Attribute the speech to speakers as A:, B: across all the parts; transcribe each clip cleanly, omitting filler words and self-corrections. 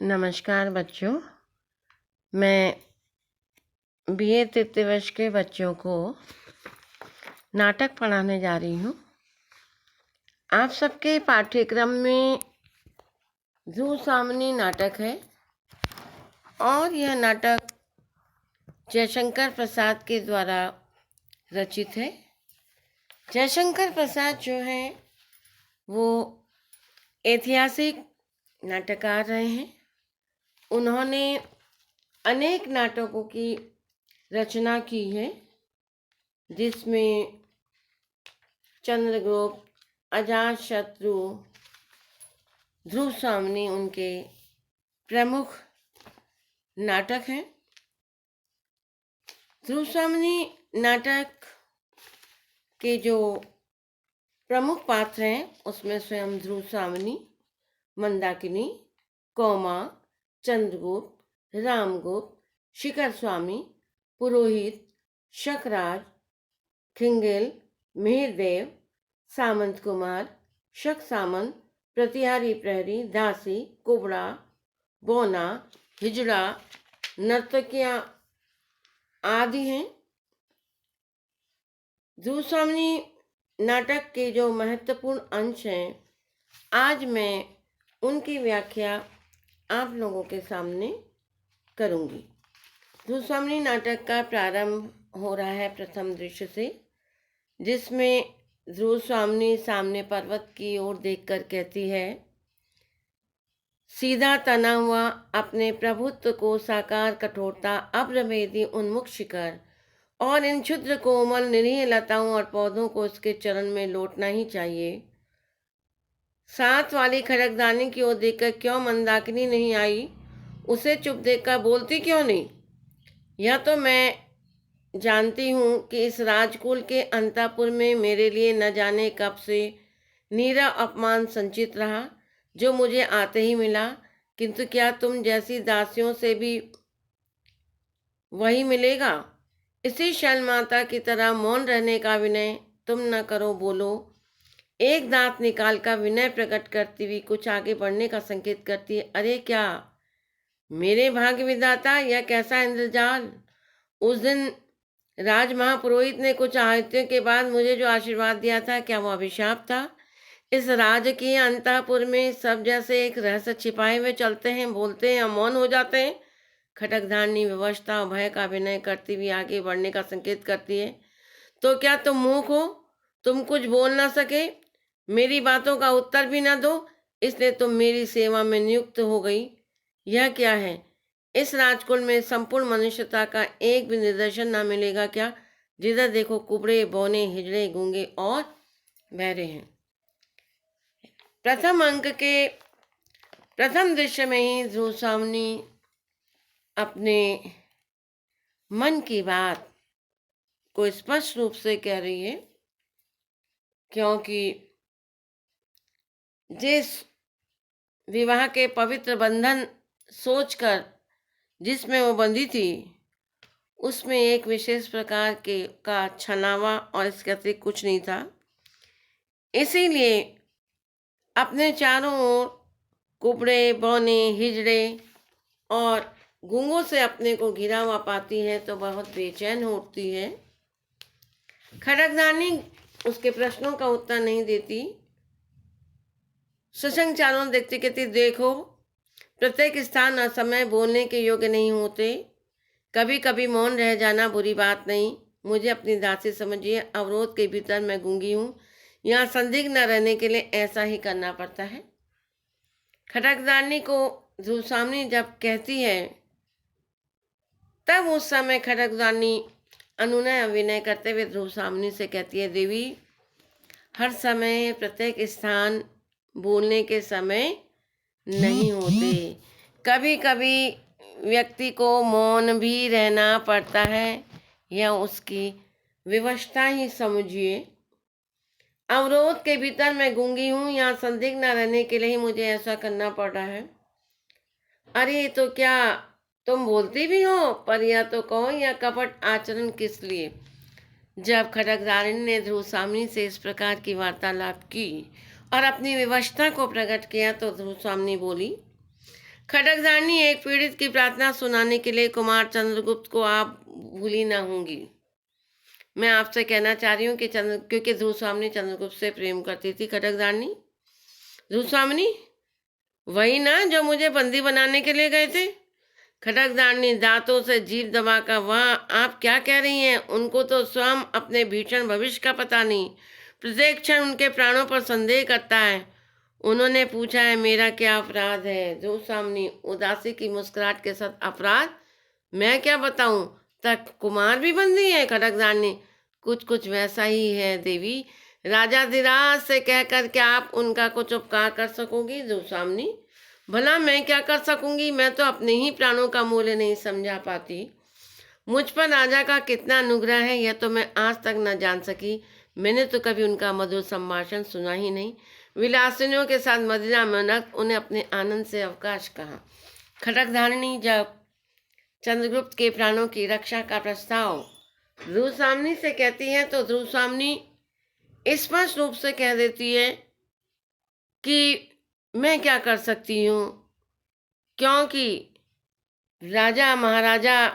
A: नमस्कार बच्चों। मैं बीए तृतीय वर्ष के बच्चों को नाटक पढ़ाने जा रही हूँ। आप सबके पाठ्यक्रम में ध्रुवसामनी नाटक है और यह नाटक जयशंकर प्रसाद के द्वारा रचित है। जयशंकर प्रसाद जो हैं वो ऐतिहासिक नाटककार रहे हैं। उन्होंने अनेक नाटकों की रचना की है, जिसमें चंद्रगुप्त, अजातशत्रु, ध्रुवसामनी उनके प्रमुख नाटक हैं। ध्रुवसामनी नाटक के जो प्रमुख पात्र हैं उसमें स्वयं ध्रुवसामनी, मंदाकिनी, कौमा, चंद्रगुप्त, रामगुप्त, शिखर स्वामी, पुरोहित, शकराज, खिंगेल, मिहिरदेव, सामंत कुमार, शक सामंत, प्रतिहारी प्रहरी, दासी, कुबड़ा, बोना, हिजड़ा, नर्तकियां आदि हैं। ध्रुवसामनी नाटक के जो महत्वपूर्ण अंश हैं, आज मैं उनकी व्याख्या आप लोगों के सामने करूंगी। ध्रुवसामनी नाटक का प्रारंभ हो रहा है प्रथम दृश्य से, जिसमें ध्रुवसामनी सामने पर्वत की ओर देखकर कहती है, सीधा तना हुआ अपने प्रभुत्व को साकार कठोरता अब्रभेदी उन्मुख शिखर और इन क्षुद्र कोमल निरीह लताओं और पौधों को उसके चरण में लौटना ही चाहिए। साथ वाली खड़गदानी की ओर देखकर क्यों मंदाकिनी नहीं आई? उसे चुप देखकर बोलती क्यों नहीं? यह तो मैं जानती हूँ कि इस राजकुल के अंतःपुर में मेरे लिए न जाने कब से नीरा अपमान संचित रहा, जो मुझे आते ही मिला। किंतु क्या तुम जैसी दासियों से भी वही मिलेगा? इसी शैलमाता की तरह मौन रहने का विनय तुम न करो, बोलो। एक दांत निकालकर विनय प्रकट करती हुई कुछ आगे बढ़ने का संकेत करती है। अरे क्या मेरे भाग्य विधाता, यह कैसा इंद्रजाल! उस दिन राज महापुरोहित ने कुछ आहुतियों के बाद मुझे जो आशीर्वाद दिया था, क्या वो अभिशाप था? इस राजकीय अंतःपुर में सब जैसे एक रहस्य छिपाए हुए चलते हैं, बोलते हैं, मौन हो जाते हैं। खटकधारनी विवशता और भय का अभिनय करती हुई आगे बढ़ने का संकेत करती है। तो क्या तुम मूर्ख हो? तुम कुछ बोल ना सके, मेरी बातों का उत्तर भी ना दो, इसलिए तुम मेरी सेवा में नियुक्त हो गई। यह क्या है? इस राजकुल में संपूर्ण मनुष्यता का एक भी निदर्शन ना मिलेगा क्या? जिधर देखो कुबड़े, बौने, हिजड़े, गूंगे और बहरे हैं। प्रथम अंक के प्रथम दृश्य में ही ध्रुवसामनी अपने मन की बात को स्पष्ट रूप से कह रही है, क्योंकि जिस विवाह के पवित्र बंधन सोचकर जिसमें वो बंधी थी, उसमें एक विशेष प्रकार के का छनावा और इसके अतिरिक्त कुछ नहीं था। इसीलिए अपने चारों ओर कुबड़े, बौने, हिजड़े और गूंगों से अपने को घिरा हुआ पाती है तो बहुत बेचैन होती है। खड़गदानी उसके प्रश्नों का उत्तर नहीं देती। सशंक चारों देखती कहती, देखो, प्रत्येक स्थान और समय बोलने के योग्य नहीं होते। कभी कभी मौन रह जाना बुरी बात नहीं। मुझे अपनी दासी समझिए, अवरोध के भीतर मैं गूंगी हूँ। यहाँ संदिग्ध न रहने के लिए ऐसा ही करना पड़ता है। खटकदारनी को ध्रुवसामनी जब कहती है, तब उस समय खटकदारनी अनुनय अभिनय करते हुए ध्रुवसामनी से कहती है, देवी, हर समय प्रत्येक स्थान बोलने के समय नहीं होते। कभी कभी व्यक्ति को मौन भी रहना पड़ता है, या उसकी विवशता ही समझिए। अवरोध के भीतर मैं गूंगी हूँ, यहाँ संदिग्ध न रहने के लिए ही मुझे ऐसा करना पड़ रहा है। अरे तो क्या तुम बोलती भी हो? पर यह तो कहो, यह कपट आचरण किस लिए? जब खटकदारिणी ने ध्रुवसामनी से इस प्रकार की वार्तालाप की और अपनी विवशता को प्रकट किया तो ध्रुवसामनी बोली, खड्गधारणी, एक पीड़ित की प्रार्थना सुनाने के लिए कुमार चंद्रगुप्त को आप भूली ना होंगी। मैं आपसे कहना चाह रही हूँ कि क्योंकि ध्रुव स्वामिनी चंद्रगुप्त से प्रेम करती थी खड्गधारणी। ध्रुव स्वामिनी वही ना जो मुझे बंदी बनाने के लिए गए थे। खड्गधारणी दांतों से जीभ दबाकर, वह आप क्या कह रही हैं? उनको तो स्वयं अपने भीषण भविष्य का पता नहीं। प्रत्येक क्षण उनके प्राणों पर संदेह करता है। उन्होंने पूछा है मेरा क्या अपराध है? ध्रुव स्वामिनी उदासी की मुस्कुराहट के साथ, अपराध मैं क्या बताऊं? तक कुमार भी बंदी है? खड्गधारणी, कुछ कुछ वैसा ही है देवी। राजा धीराज से कहकर क्या आप उनका कुछ उपकार कर सकोगी? ध्रुव स्वामिनी, भला मैं क्या कर सकूंगी? मैं तो अपने ही प्राणों का मूल्य नहीं समझा पाती। मुझ पर राजा का कितना अनुग्रह है यह तो मैं आज तक न जान सकी। मैंने तो कभी उनका मधुर संभाषण सुना ही नहीं। विलासिनियों के साथ मदिरा में उन्हें अपने आनंद से अवकाश कहा। खड्गधारणी जब चंद्रगुप्त के प्राणों की रक्षा का प्रस्ताव ध्रुव स्वामिनी से कहती है तो ध्रुव स्वामिनी स्पष्ट रूप से कह देती है कि मैं क्या कर सकती हूँ, क्योंकि राजा महाराजा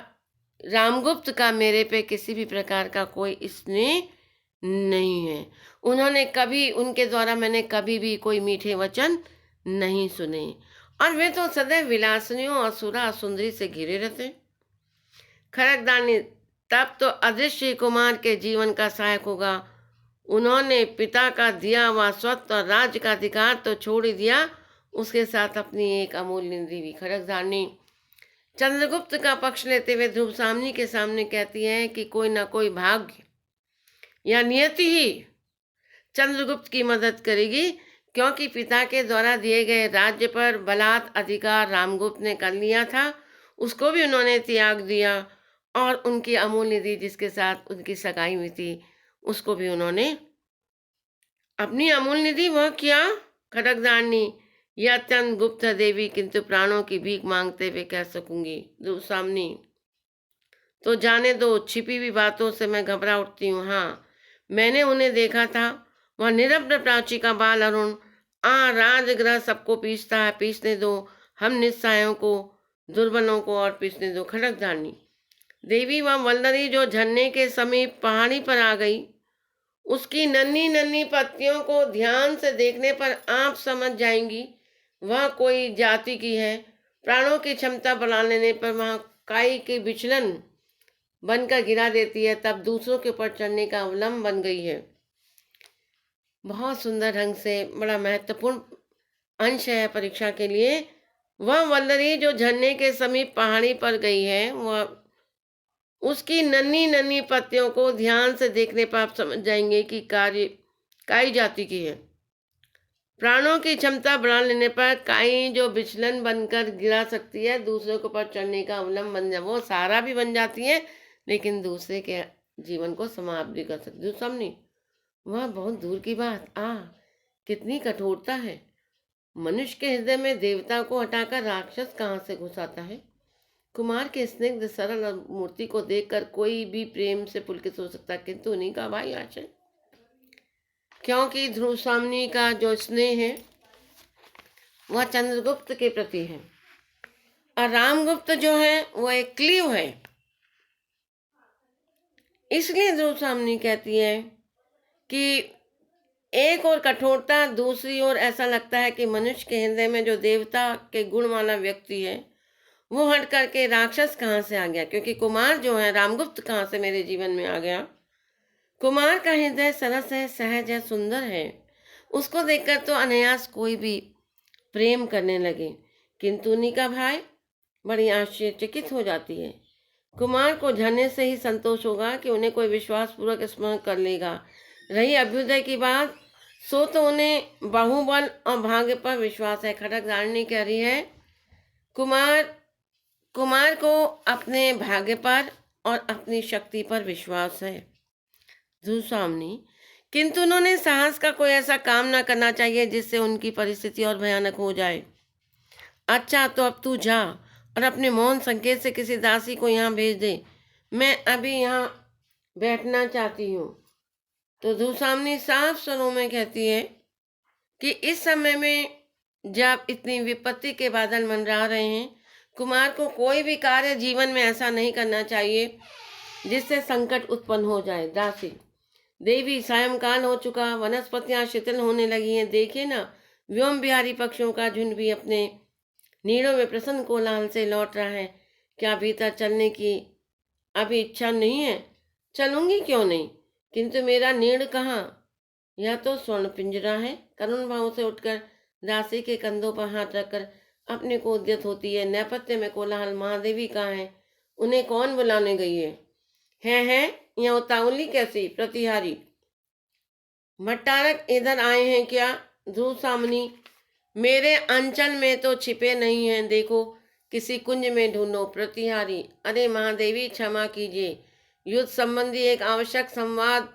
A: रामगुप्त का मेरे पे किसी भी प्रकार का कोई स्नेह नहीं है। उनके द्वारा मैंने कभी भी कोई मीठे वचन नहीं सुने, और वे तो सदैव विलासिनियों और सुरा सुंदरी से घिरे रहते। खड्गधारणी, तब तो अदृश्य कुमार के जीवन का सहायक होगा। उन्होंने पिता का दिया हुआ स्वत्व और राज्य का अधिकार तो छोड़ ही दिया, उसके साथ अपनी एक अमूल्य निधि भी। खड्गधारणी चंद्रगुप्त का पक्ष लेते हुए ध्रुव स्वामिनी के सामने कहती है कि कोई ना कोई भाग्य या नियति ही चंद्रगुप्त की मदद करेगी, क्योंकि पिता के द्वारा दिए गए राज्य पर बलात् अधिकार रामगुप्त ने कर लिया था, उसको भी उन्होंने त्याग दिया, और उनकी अमूल्य निधि जिसके साथ उनकी सगाई हुई थी उसको भी उन्होंने अपनी अमूल्य निधि वह किया। खड्गधारणी, यह अत्यंत गुप्त है देवी, किंतु प्राणों की भीख मांगते हुए कह सकूंगी। ध्रुव स्वामिनी, तो जाने दो, छिपी हुई बातों से मैं घबरा उठती हूँ। हाँ, मैंने उन्हें देखा था, वह निरब्ध प्राची का बाल अरुण राजगृह सबको पीसता है। पीसने दो, हम निस्सहायों को, दुर्बलों को और पीसने दो। खड्गधारणी, देवी, वह वल्लरी जो झरने के समीप पहाड़ी पर आ गई, उसकी नन्ही नन्ही पत्तियों को ध्यान से देखने पर आप समझ जाएंगी वह कोई जाति की है। प्राणों की क्षमता बढ़ा लेने पर वह काई के विचलन बनकर गिरा देती है, तब दूसरों के ऊपर चढ़ने का अवलंब बन गई है। बहुत सुंदर ढंग से, बड़ा महत्वपूर्ण अंश है परीक्षा के लिए। वह वल्लरी जो झरने के समीप पहाड़ी पर गई है, वह उसकी नन्ही नन्ही पत्तियों को ध्यान से देखने पर आप समझ जाएंगे कि कार्य काई जाति की है। प्राणों की क्षमता बढ़ा लेने पर काई जो विचलन बनकर गिरा सकती है, दूसरे के ऊपर चढ़ने का अवलंब बन जा, वो सारा भी बन जाती है, लेकिन दूसरे के जीवन को समाप्त भी कर सकती है। समझी, वह बहुत दूर की बात। कितनी कठोरता है। मनुष्य के हृदय में देवता को हटाकर राक्षस कहाँ से घुस आता है? कुमार के स्निग्ध सरल मूर्ति को देखकर कोई भी प्रेम से पुलकित हो सकता, किंतु उन्हीं का भाई आशय, क्योंकि ध्रुव स्वामिनी का जो स्नेह है वह चंद्रगुप्त के प्रति है, और रामगुप्त जो है वह एक क्लीव है। इसलिए ध्रुव स्वामिनी कहती है कि एक और कठोरता, दूसरी ओर ऐसा लगता है कि मनुष्य के हृदय में जो देवता के गुण वाला व्यक्ति है वो हट करके राक्षस कहाँ से आ गया? क्योंकि कुमार जो है, रामगुप्त कहाँ से मेरे जीवन में आ गया? कुमार का हृदय सरस है, सहज है, सुंदर है। उसको देखकर तो अनायास कोई भी प्रेम करने लगे, किंतु उन्हीं का भाई बड़ी आश्चर्यचकित हो जाती है। कुमार को झरने से ही संतोष होगा कि उन्हें कोई विश्वासपूर्वक स्मरण कर लेगा। रही अभ्युदय की बात, सो तो उन्हें बाहुबल और भाग्य पर विश्वास है। खड्गधारणी कह रही है कुमार को अपने भाग्य पर और अपनी शक्ति पर विश्वास है। ध्रुव स्वामिनी, किंतु उन्होंने साहस का कोई ऐसा काम ना करना चाहिए जिससे उनकी परिस्थिति और भयानक हो जाए। अच्छा, तो अब तू जा और अपने मौन संकेत से किसी दासी को यहाँ भेज दे, मैं अभी यहाँ बैठना चाहती हूँ। तो ध्रुव स्वामिनी साफ स्वरों में कहती है कि इस समय में जब इतनी विपत्ति के बादल मंडरा रहे हैं, कुमार को कोई भी कार्य जीवन में ऐसा नहीं करना चाहिए जिससे संकट उत्पन्न हो जाए। दासी, देवी, सायंकाल हो चुका, वनस्पतियां शिथिल होने लगी हैं। देखिए ना, व्योम बिहारी पक्षियों का झुंड भी अपने नीड़ों में प्रसन्न कोलाहल से लौट रहा है। क्या भीतर चलने की अभी इच्छा नहीं है? चलूंगी क्यों नहीं, किंतु मेरा नीड़ कहाँ? यह तो स्वर्ण पिंजरा है। करुण भाव से उठकर दासी के कंधों पर हाथ रखकर अपने को उद्यत होती है। नेपथ्य में कोलाहल। महादेवी कहाँ है? उन्हें कौन बुलाने गई है यह उतावली कैसी? प्रतिहारी, भट्टारक इधर आए हैं क्या? ध्रुव सामनी, मेरे अंचल में तो छिपे नहीं हैं, देखो किसी कुंज में ढूंढो। प्रतिहारी, अरे महादेवी क्षमा कीजिए, युद्ध संबंधी एक आवश्यक संवाद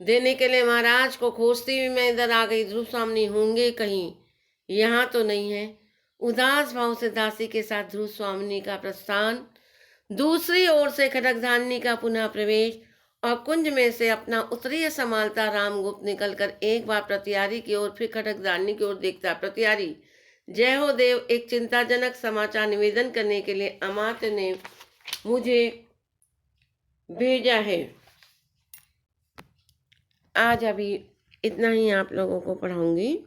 A: देने के लिए महाराज को खोजती हुई मैं इधर आ गई। ध्रुव सामनी, होंगे कहीं, यहाँ तो नहीं है। उदास भाव से दासी के साथ ध्रुव स्वामिनी का प्रस्थान। दूसरी ओर से खड्गधारिणी का पुनः प्रवेश और कुंज में से अपना उत्तरीय संभालता रामगुप्त निकलकर एक बार प्रतिहारी की ओर फिर खड्गधारिणी की ओर देखता। प्रतिहारी, जय हो देव, एक चिंताजनक समाचार निवेदन करने के लिए अमात्य ने मुझे भेजा है। आज अभी इतना ही आप लोगों को पढ़ाऊंगी।